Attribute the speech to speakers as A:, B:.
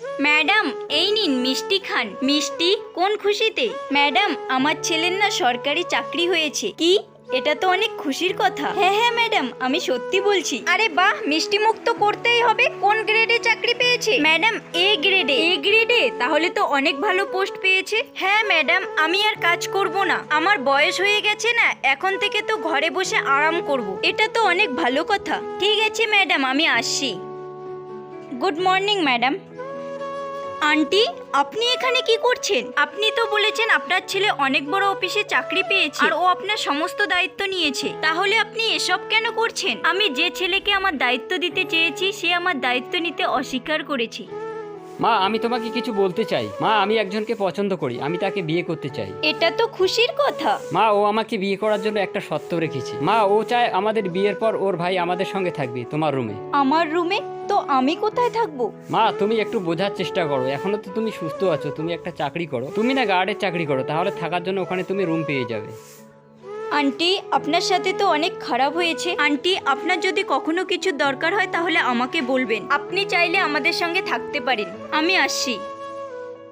A: Madam এই নিন মিষ্টি খান। মিষ্টি? কোন খুশিতে? ম্যাডাম আমার ছেলের না সরকারি চাকরি হয়েছে। কি? এটা তো অনেক খুশির কথা। হ্যাঁ হ্যাঁ ম্যাডাম, আমি সত্যি বলছি। আরে বাহ, মিষ্টি মুখ তো করতেই হবে। কোন গ্রেডে চাকরি পেয়েছে? ম্যাডাম এ গ্রেডে। এ গ্রেডে? তাহলে তো অনেক ভালো পোস্ট পেয়েছে। হ্যাঁ ম্যাডাম, আমি আর কাজ করব না, আমার বয়স হয়ে গেছে না, এখন থেকে তো ঘরে বসে আরাম করব। এটা তো অনেক ভালো কথা। ঠিক আছে ম্যাডাম, আমি আসছি। Good morning madam. আন্টি, আপনি এখানে কি করছেন? আপনি তো বলেছেন আপনার ছেলে অনেক বড় অফিসে চাকরি পেয়েছে আর ও আপনার সমস্ত দায়িত্ব নিয়েছে, তাহলে আপনি এসব কেন করছেন? আমি যে ছেলেকে আমার দায়িত্ব দিতে চেয়েছি সে আমার দায়িত্ব নিতে অস্বীকার করেছে।
B: মা, আমি তোমাকে কিছু বলতে চাই। মা, আমি একজনকে পছন্দ করি, আমি তাকে বিয়ে করতে চাই।
A: এটা তো খুশির কথা।
B: মা, ও আমাকে বিয়ে করার জন্য একটা শর্ত রেখেছে। মা, ও চায় আমাদের বিয়ের পর ওর ভাই আমাদের সঙ্গে থাকবে তোমার রুমে।
A: আমার রুমে? তো আমি কোথায় থাকবো?
B: মা, তুমি একটু বোঝার চেষ্টা করো, এখনো তো তুমি সুস্থ আছো, তুমি একটা চাকরি করো, তুমি না গার্ডের চাকরি করো, তাহলে থাকার জন্য ওখানে তুমি রুম পেয়ে যাবে।
A: আন্টি, আপনার সাথে তো অনেক খারাপ হয়েছে। আন্টি, আপনার যদি কখনো কিছু দরকার হয় তাহলে আমাকে বলবেন। আপনি চাইলে আমাদের সঙ্গে থাকতে পারেন। আমি আসছি।